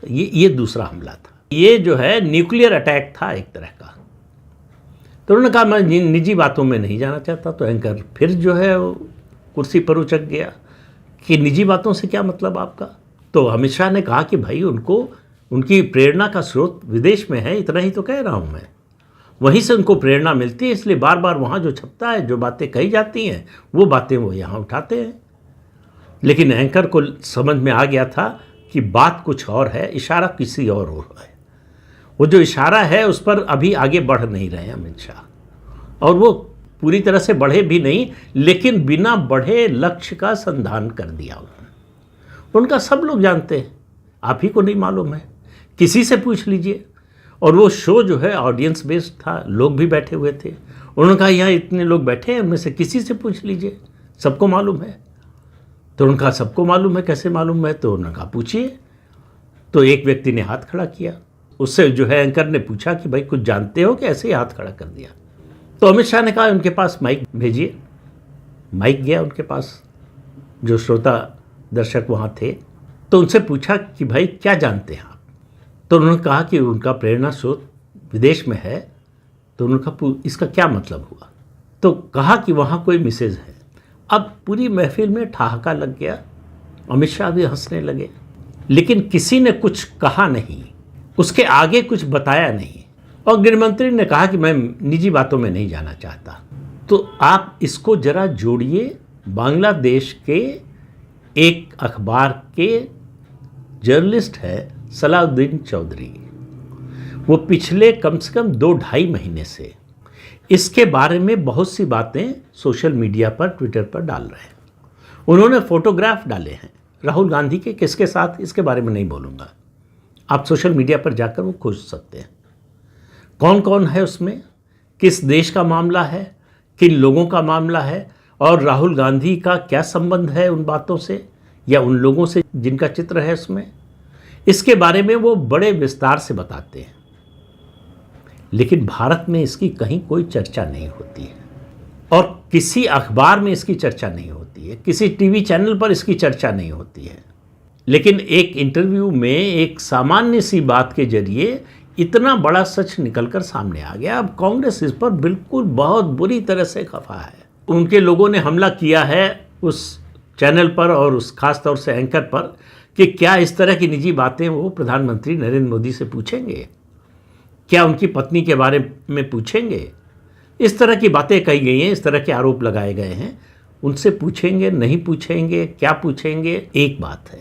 ये दूसरा हमला था। ये जो है न्यूक्लियर अटैक था एक तरह का। तो उन्होंने कहा मैं निजी बातों में नहीं जाना चाहता। तो एंकर फिर जो है वो कुर्सी पर उचक गया कि निजी बातों से क्या मतलब आपका। तो अमित शाह ने कहा कि भाई उनको उनकी प्रेरणा का स्रोत विदेश में है, इतना ही तो कह रहा हूँ मैं। वहीं से उनको प्रेरणा मिलती है, इसलिए बार बार वहाँ जो छपता है, जो बातें कही जाती हैं, वो बातें वो यहाँ उठाते हैं। लेकिन एंकर को समझ में आ गया था कि बात कुछ और है, इशारा किसी और है। वो जो इशारा है उस पर अभी आगे बढ़ नहीं रहे हैं अमित शाह, और वो पूरी तरह से बढ़े भी नहीं, लेकिन बिना बढ़े लक्ष्य का संधान कर दिया उन्होंने। उनका सब लोग जानते हैं, आप ही को नहीं मालूम है, किसी से पूछ लीजिए। और वो शो जो है ऑडियंस बेस्ड था, लोग भी बैठे हुए थे। उन्होंने कहा यहाँ इतने लोग बैठे हैं, उनमें से किसी से पूछ लीजिए, सबको मालूम है। तो उनका सबको मालूम है, कैसे मालूम है? तो उन्होंने कहा पूछिए। तो एक व्यक्ति ने हाथ खड़ा किया, उससे जो है एंकर ने पूछा कि भाई कुछ जानते हो, कि ऐसे ही हाथ खड़ा कर दिया। तो अमित शाह ने कहा उनके पास माइक भेजिए। माइक गया उनके पास, जो श्रोता दर्शक वहाँ थे, तो उनसे पूछा कि भाई क्या जानते हैं आप? तो उन्होंने कहा कि उनका प्रेरणा स्रोत विदेश में है। तो उन्होंने कहा इसका क्या मतलब हुआ? तो कहा कि वहाँ कोई मिसेज है। अब पूरी महफिल में ठहाका लग गया, अमित शाह भी हंसने लगे, लेकिन किसी ने कुछ कहा नहीं, उसके आगे कुछ बताया नहीं। और गृहमंत्री ने कहा कि मैं निजी बातों में नहीं जाना चाहता। तो आप इसको जरा जोड़िए, बांग्लादेश के एक अखबार के जर्नलिस्ट है सलाउद्दीन चौधरी, वो पिछले कम से कम 2-2.5 महीने से इसके बारे में बहुत सी बातें सोशल मीडिया पर, ट्विटर पर डाल रहे हैं। उन्होंने फोटोग्राफ डाले हैं राहुल गांधी के, किसके साथ, इसके बारे में नहीं बोलूँगा, आप सोशल मीडिया पर जाकर वो खोज सकते हैं। कौन कौन है उसमें, किस देश का मामला है, किन लोगों का मामला है, और राहुल गांधी का क्या संबंध है उन बातों से या उन लोगों से जिनका चित्र है उसमें, इसके बारे में वो बड़े विस्तार से बताते हैं। लेकिन भारत में इसकी कहीं कोई चर्चा नहीं होती है, और किसी अखबार में इसकी चर्चा नहीं होती है, किसी टीवी चैनल पर इसकी चर्चा नहीं होती है। लेकिन एक इंटरव्यू में एक सामान्य सी बात के जरिए इतना बड़ा सच निकलकर सामने आ गया। अब कांग्रेस इस पर बिल्कुल बहुत बुरी तरह से खफा है। उनके लोगों ने हमला किया है उस चैनल पर और उस खास तौर से एंकर पर, कि क्या इस तरह की निजी बातें वो प्रधानमंत्री नरेंद्र मोदी से पूछेंगे, क्या उनकी पत्नी के बारे में पूछेंगे। इस तरह की बातें कही गई हैं, इस तरह के आरोप लगाए गए हैं, उनसे पूछेंगे नहीं पूछेंगे, क्या पूछेंगे, एक बात है।